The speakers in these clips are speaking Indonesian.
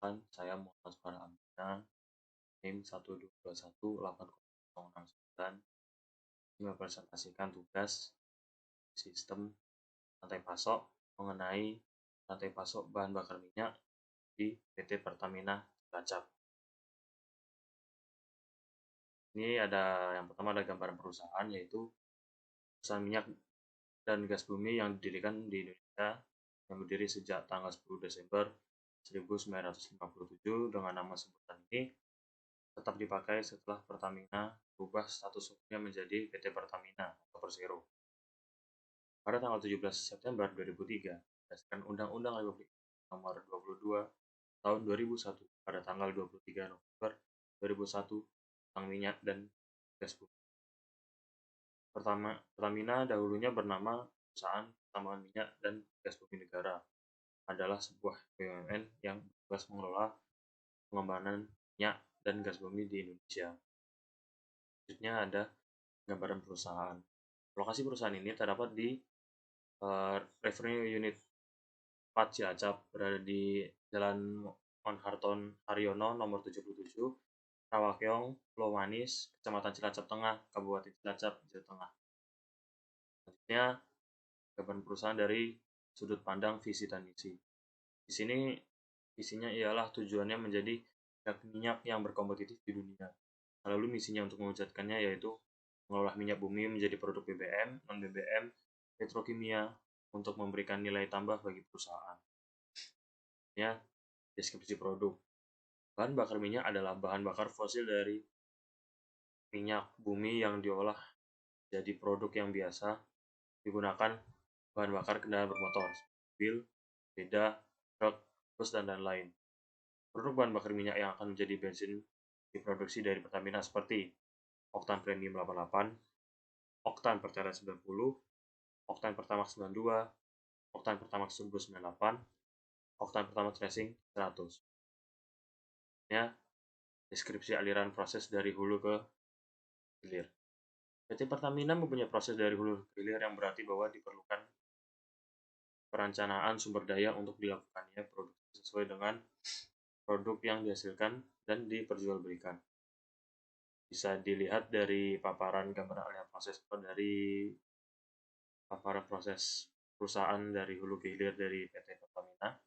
Saya Muhammad Farhan Amina, NIM 122180069, mempresentasikan tugas sistem rantai pasok mengenai rantai pasok bahan bakar minyak di PT Pertamina Cilacap. Ini yang pertama ada gambaran perusahaan, yaitu perusahaan minyak dan gas bumi yang didirikan di Indonesia, yang berdiri sejak tanggal 10 Desember 1957 dengan nama sebutan ini tetap dipakai setelah Pertamina berubah status hukumnya menjadi PT Pertamina atau Persero. Pada tanggal 17 September 2003, berdasarkan Undang-Undang Republik Nomor 22 Tahun 2001, pada tanggal 23 November 2001 tentang minyak dan gas bumi. Pertamina dahulunya bernama Perusahaan Pertambangan Minyak dan Gas Bumi Negara, adalah sebuah BUMN yang bertugas mengelola pengembangan minyak dan gas bumi di Indonesia. Selanjutnya ada gambaran perusahaan. Lokasi perusahaan ini terdapat di Refinery Unit 4 Cilacap, berada di Jalan Monharton Haryono nomor 77, Rawakeong, Pulau Manis, Kecamatan Cilacap Tengah, Kabupaten Cilacap, Jawa Tengah. Selanjutnya, gambaran perusahaan dari sudut pandang visi dan misi. Di sini visinya ialah tujuannya menjadi minyak yang berkompetitif di dunia. Lalu misinya untuk mewujudkannya yaitu mengolah minyak bumi menjadi produk BBM, non-BBM, petrokimia untuk memberikan nilai tambah bagi perusahaan. Ya, deskripsi produk. Bahan bakar minyak adalah bahan bakar fosil dari minyak bumi yang diolah jadi produk yang biasa digunakan bahan bakar kendaraan bermotor, mobil, sepeda, truk, bus, dan lain-lain. Produk bahan bakar minyak yang akan menjadi bensin diproduksi dari Pertamina seperti oktan premium 88, oktan pertalite 90, oktan pertamax 92, oktan pertamax turbo 98, oktan pertamax racing 100. Ya, deskripsi aliran proses dari hulu ke hilir. PT Pertamina mempunyai proses dari hulu ke hilir yang berarti bahwa diperlukan perencanaan sumber daya untuk dilakukannya produksi sesuai dengan produk yang dihasilkan dan diperjualbelikan. Bisa dilihat dari paparan gambaran aliran proses atau dari paparan proses perusahaan dari hulu ke hilir dari PT Pertamina,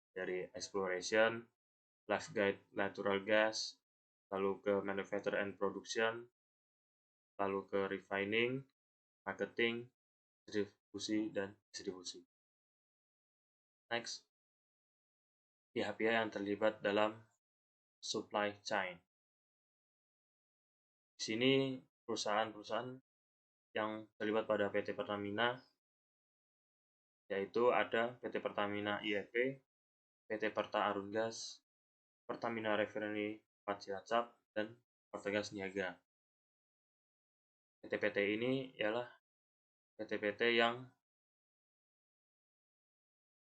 dari exploration, life guide natural gas, lalu ke manufacture and production, lalu ke refining, marketing, distribusi, dan distribusi. Next, pihak-pihak yang terlibat dalam supply chain. Di sini perusahaan-perusahaan yang terlibat pada PT Pertamina yaitu ada PT Pertamina IEP, PT Perta Arun Gas, Pertamina Refinery 4 Cilacap, dan Pertagas Niaga. PT-PT ini ialah PT-PT yang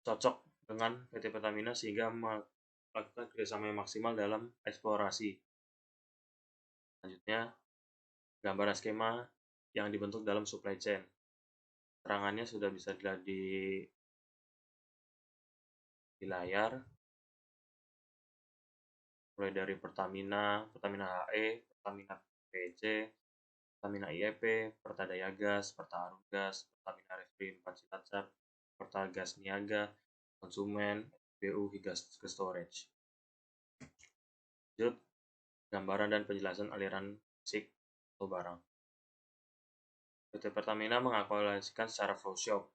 cocok dengan PT Pertamina sehingga melakukan kerjasama yang maksimal dalam eksplorasi. Selanjutnya, gambaran skema yang dibentuk dalam supply chain. Terangannya sudah bisa dilihat di layar. Mulai dari Pertamina, Pertamina HE, Pertamina PC, Pertamina IEP, Pertadaya Gas, Perta Arun Gas, Pertamina Refinery 4 Cilacap, Pertagas Niaga, Konsumen, BU hingga ke storage. Lanjut, gambaran dan penjelasan aliran fisik atau barang. PT Pertamina mengakualisasikan secara flow shop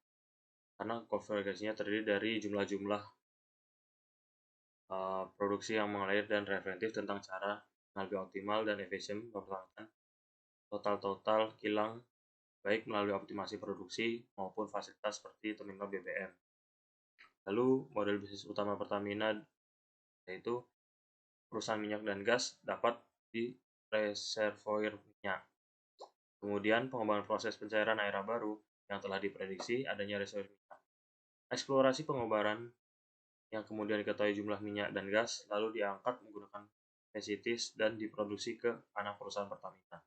karena konfigurasinya terdiri dari jumlah-jumlah produksi yang mengalir dan referentif tentang cara yang lebih optimal dan efisien mempertahankan total kilang baik melalui optimasi produksi maupun fasilitas seperti terminal BBM. Lalu model bisnis utama Pertamina yaitu perusahaan minyak dan gas dapat di reservoir minyak. Kemudian pengembangan proses pencairan air baru yang telah diprediksi adanya reservoir minyak. Eksplorasi pengobaran yang kemudian diketahui jumlah minyak dan gas lalu diangkat menggunakan facilities dan diproduksi ke anak perusahaan Pertamina.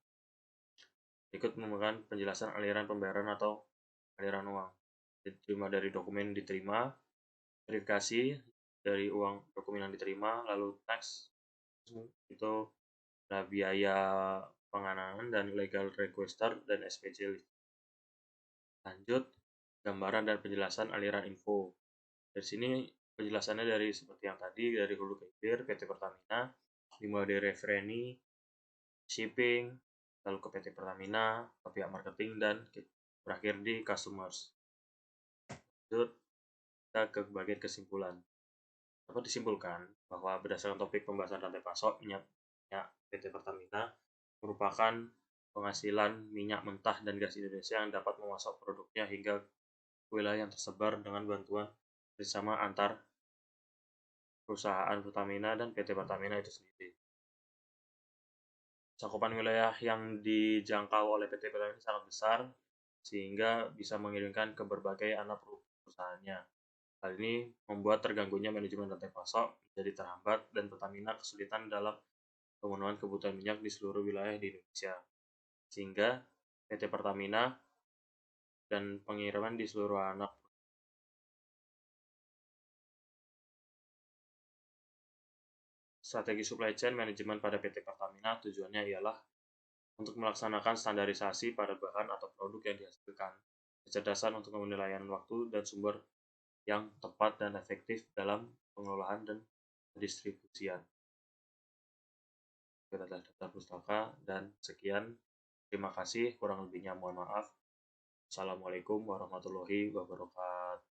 Berikut merupakan penjelasan aliran pembayaran atau aliran uang. Diterima dari dokumen diterima, verifikasi, dari uang dokumen yang diterima, lalu tax itu ada biaya penganan dan legal requester dan SPC. Lanjut, gambaran dan penjelasan aliran info. Dari sini penjelasannya dari seperti yang tadi, dari hulu ke hilir PT Pertamina, dimulai dari refereni, shipping, lalu ke PT Pertamina, ke pihak marketing, dan berakhir di customers. Lanjut, kita ke bagian kesimpulan. Dapat disimpulkan bahwa berdasarkan topik pembahasan rantai pasok minyak PT Pertamina merupakan penghasilan minyak mentah dan gas Indonesia yang dapat memasok produknya hingga wilayah yang tersebar dengan bantuan bersama antar perusahaan Pertamina dan PT Pertamina itu sendiri. Cakupan wilayah yang dijangkau oleh PT Pertamina sangat besar, sehingga bisa mengirimkan ke berbagai anak perusahaannya. Hal ini membuat terganggunya manajemen rantai pasok menjadi terhambat dan Pertamina kesulitan dalam pemenuhan kebutuhan minyak di seluruh wilayah di Indonesia. Sehingga PT Pertamina dan pengiriman di seluruh anak strategi supply chain manajemen pada PT Pertamina tujuannya ialah untuk melaksanakan standarisasi pada bahan atau produk yang dihasilkan, kecerdasan untuk memenuhi layanan waktu dan sumber yang tepat dan efektif dalam pengelolaan dan pendistribusian. Itu adalah data pustaka dan sekian. Terima kasih, kurang lebihnya mohon maaf. Assalamualaikum warahmatullahi wabarakatuh.